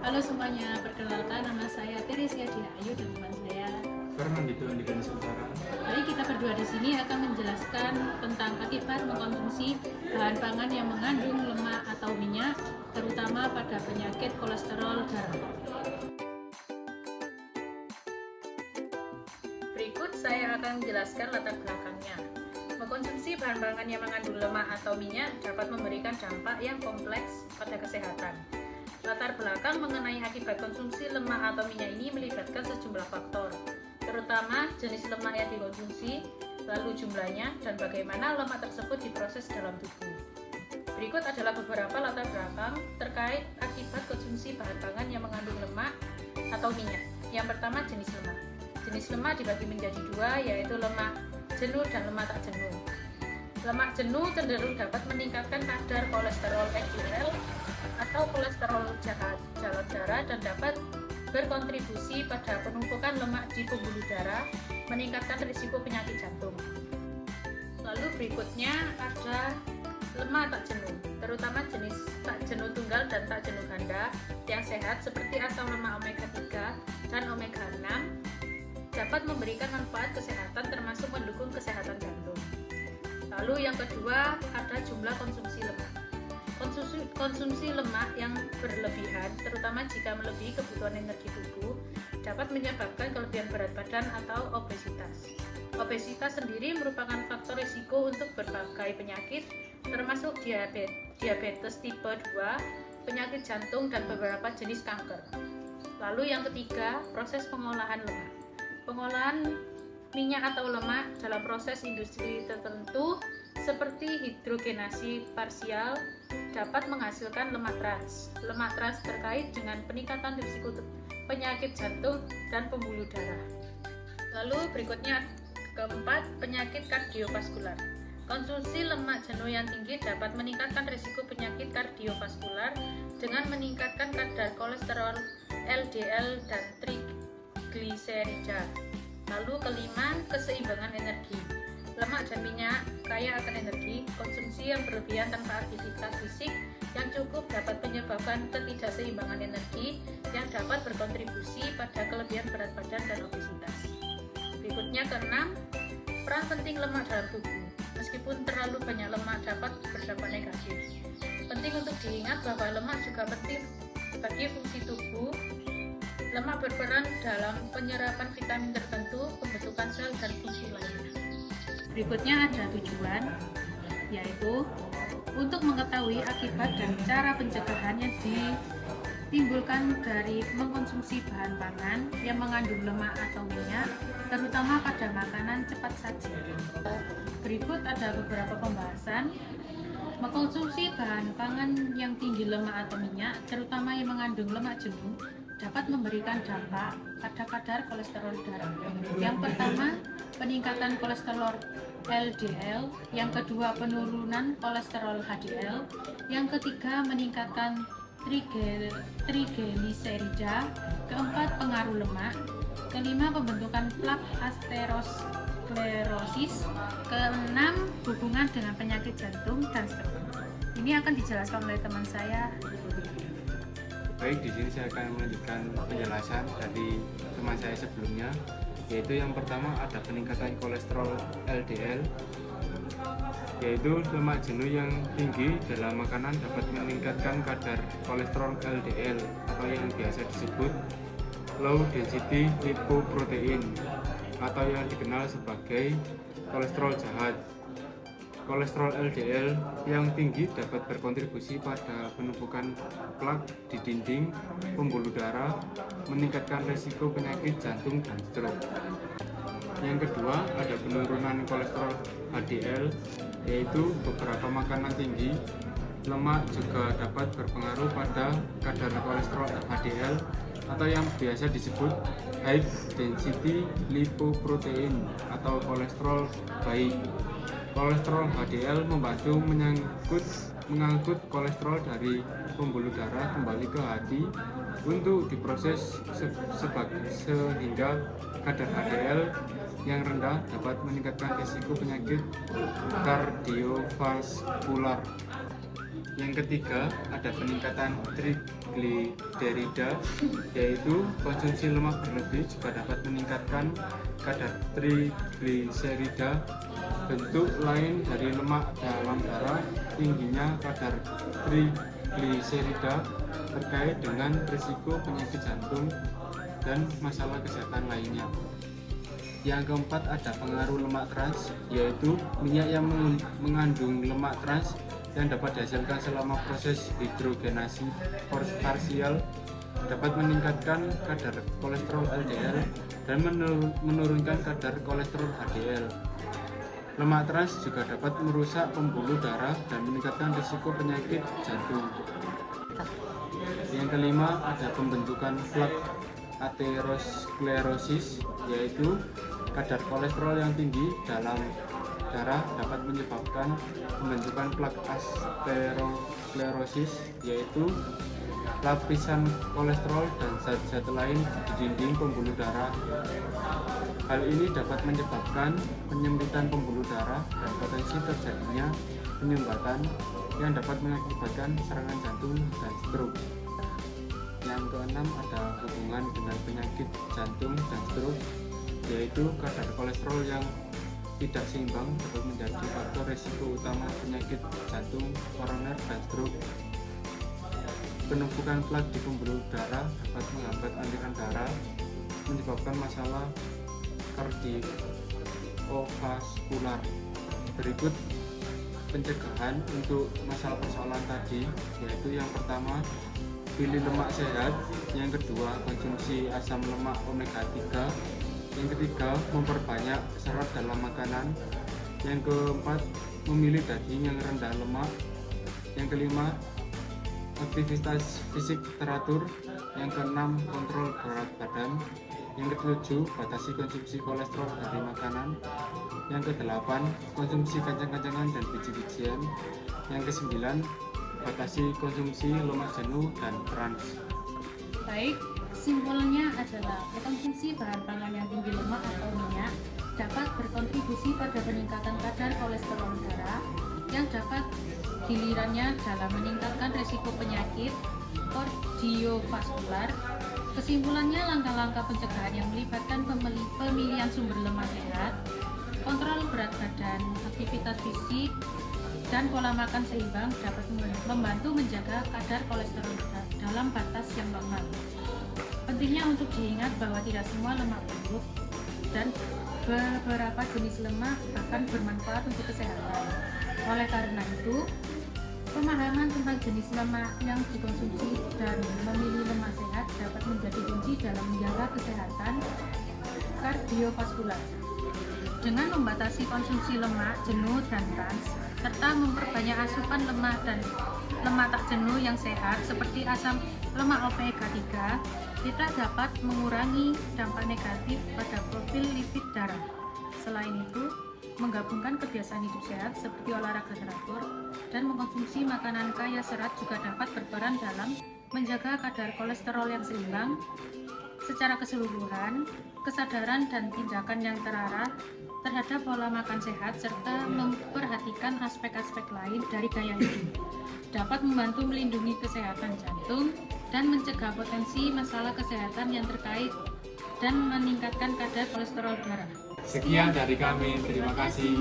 Halo semuanya, perkenalkan nama saya Teresia Ayu dan teman saya Fernandito Andika Nusantara. Jadi kita berdua di sini akan menjelaskan tentang akibat mengkonsumsi bahan pangan yang mengandung lemak atau minyak, terutama pada penyakit kolesterol darah. Berikut saya akan menjelaskan latar belakangnya. Mengkonsumsi bahan pangan yang mengandung lemak atau minyak dapat memberikan dampak yang kompleks pada kesehatan. Latar belakang mengenai akibat konsumsi lemak atau minyak ini melibatkan sejumlah faktor, terutama jenis lemak yang dikonsumsi, lalu jumlahnya, dan bagaimana lemak tersebut diproses dalam tubuh. Berikut adalah beberapa latar belakang terkait akibat konsumsi bahan pangan yang mengandung lemak atau minyak. Yang pertama, jenis lemak. Jenis lemak dibagi menjadi dua, yaitu lemak jenuh dan lemak tak jenuh. Lemak jenuh cenderung dapat meningkatkan kadar kolesterol LDL atau kolesterol jahat dalam darah dan dapat berkontribusi pada penumpukan lemak di pembuluh darah, meningkatkan risiko penyakit jantung. Lalu berikutnya ada lemak tak jenuh, terutama jenis tak jenuh tunggal dan tak jenuh ganda yang sehat seperti asam lemak omega 3 dan omega 6 dapat memberikan manfaat kesehatan termasuk mendukung kesehatan jantung. Lalu yang kedua ada jumlah konsumsi lemak. Konsumsi lemak yang berlebihan, terutama jika melebihi kebutuhan energi tubuh, dapat menyebabkan kelebihan berat badan atau obesitas. Obesitas sendiri merupakan faktor risiko untuk berbagai penyakit, termasuk diabetes tipe 2, penyakit jantung, dan beberapa jenis kanker. Lalu yang ketiga, proses pengolahan lemak. Pengolahan minyak atau lemak dalam proses industri tertentu seperti hidrogenasi parsial dapat menghasilkan lemak trans. Lemak trans terkait dengan peningkatan risiko penyakit jantung dan pembuluh darah. Lalu berikutnya keempat, penyakit kardiovaskular. Konsumsi lemak jenuh yang tinggi dapat meningkatkan risiko penyakit kardiovaskular dengan meningkatkan kadar kolesterol LDL dan trigliserida. Lalu kelima, keseimbangan energi. Lemak dan minyak kaya akan energi, konsumsi yang berlebihan tanpa aktivitas fisik yang cukup dapat menyebabkan ketidakseimbangan energi yang dapat berkontribusi pada kelebihan berat badan dan obesitas. Berikutnya keenam, peran penting lemak dalam tubuh. Meskipun terlalu banyak lemak dapat berdampak negatif. Penting untuk diingat bahwa lemak juga penting bagi fungsi tubuh. Lemak berperan dalam penyerapan vitamin tertentu, pembentukan sel, dan fungsi lainnya. Berikutnya ada tujuan, yaitu untuk mengetahui akibat dan cara pencegahan yang ditimbulkan dari mengkonsumsi bahan pangan yang mengandung lemak atau minyak, terutama pada makanan cepat saji. Berikut ada beberapa pembahasan. Mengkonsumsi bahan pangan yang tinggi lemak atau minyak, terutama yang mengandung lemak jenuh, dapat memberikan dampak pada kadar kolesterol darah. Yang pertama, peningkatan kolesterol LDL, yang kedua penurunan kolesterol HDL, yang ketiga meningkatkan trigliserida, keempat pengaruh lemak, kelima pembentukan plak aterosklerosis, keenam hubungan dengan penyakit jantung, dan seterusnya. Ini akan dijelaskan oleh teman saya. Baik, di sini saya akan melanjutkan penjelasan dari teman saya sebelumnya, yaitu yang pertama ada peningkatan kolesterol LDL, yaitu lemak jenuh yang tinggi dalam makanan dapat meningkatkan kadar kolesterol LDL atau yang biasa disebut low density lipoprotein atau yang dikenal sebagai kolesterol jahat. Kolesterol LDL yang tinggi dapat berkontribusi pada penumpukan plak di dinding pembuluh darah, meningkatkan risiko penyakit jantung dan stroke. Yang kedua, ada penurunan kolesterol HDL, yaitu beberapa makanan tinggi lemak juga dapat berpengaruh pada kadar kolesterol HDL atau yang biasa disebut high density lipoprotein atau kolesterol baik. Kolesterol HDL membantu mengangkut kolesterol dari pembuluh darah kembali ke hati untuk diproses sehingga kadar HDL yang rendah dapat meningkatkan risiko penyakit kardiovaskular. Yang ketiga, ada peningkatan triglycerida, yaitu konsumsi lemak berlebih juga dapat meningkatkan kadar triglycerida. Bentuk lain dari lemak dalam darah, tingginya kadar triglycerida terkait dengan risiko penyakit jantung dan masalah kesehatan lainnya. Yang keempat, ada pengaruh lemak trans, yaitu minyak yang mengandung lemak trans yang dapat dihasilkan selama proses hidrogenasi parsial dapat meningkatkan kadar kolesterol LDL dan menurunkan kadar kolesterol HDL. Lemak trans juga dapat merusak pembuluh darah dan meningkatkan risiko penyakit jantung. Yang kelima, ada pembentukan plak aterosklerosis, yaitu kadar kolesterol yang tinggi dalam darah dapat menyebabkan pembentukan plak aterosklerosis, yaitu lapisan kolesterol dan zat-zat lain di dinding pembuluh darah. Hal ini dapat menyebabkan penyempitan pembuluh darah dan potensi terjadinya penyumbatan yang dapat mengakibatkan serangan jantung dan stroke. Yang keenam, ada hubungan dengan penyakit jantung dan stroke, yaitu kadar kolesterol yang tidak seimbang dapat menjadi faktor risiko utama penyakit jantung, koroner, dan stroke. Penumpukan plak di pembuluh darah dapat menghambat aliran darah, menyebabkan masalah kardiovaskular. Berikut pencegahan untuk masalah persoalan tadi, yaitu yang pertama, pilih lemak sehat. Yang kedua, konsumsi asam lemak omega 3. Yang ketiga, memperbanyak serat dalam makanan. Yang keempat, memilih daging yang rendah lemak. Yang kelima, aktivitas fisik teratur. Yang keenam, kontrol berat badan. Yang ketujuh, batasi konsumsi kolesterol dari makanan. Yang kedelapan, konsumsi kacang-kacangan dan biji-bijian. Yang kesembilan, batasi konsumsi lemak jenuh dan trans. Baik, kesimpulannya adalah mengkonsumsi bahan pangan yang tinggi lemak atau minyak dapat berkontribusi pada peningkatan kadar kolesterol darah yang dapat gilirannya dalam meningkatkan risiko penyakit kardiovaskular. Kesimpulannya, langkah-langkah pencegahan yang melibatkan pemilihan sumber lemak sehat, kontrol berat badan, aktivitas fisik, dan pola makan seimbang dapat membantu menjaga kadar kolesterol dalam batas yang normal. Pentingnya untuk diingat bahwa tidak semua lemak buruk dan beberapa jenis lemak bahkan bermanfaat untuk kesehatan. Oleh karena itu, pemahaman tentang jenis lemak yang dikonsumsi dan memilih lemak sehat dapat menjadi kunci dalam menjaga kesehatan kardiovaskular. Dengan membatasi konsumsi lemak jenuh dan trans, serta memperbanyak asupan lemak dan lemak tak jenuh yang sehat seperti asam lemak omega 3, kita dapat mengurangi dampak negatif pada profil lipid darah. Selain itu, menggabungkan kebiasaan hidup sehat seperti olahraga teratur dan mengkonsumsi makanan kaya serat juga dapat berperan dalam menjaga kadar kolesterol yang seimbang. Secara keseluruhan, kesadaran dan tindakan yang terarah terhadap pola makan sehat serta memperhatikan aspek-aspek lain dari gaya hidup dapat membantu melindungi kesehatan jantung dan mencegah potensi masalah kesehatan yang terkait dan meningkatkan kadar kolesterol darah. Sekian dari kami, terima kasih.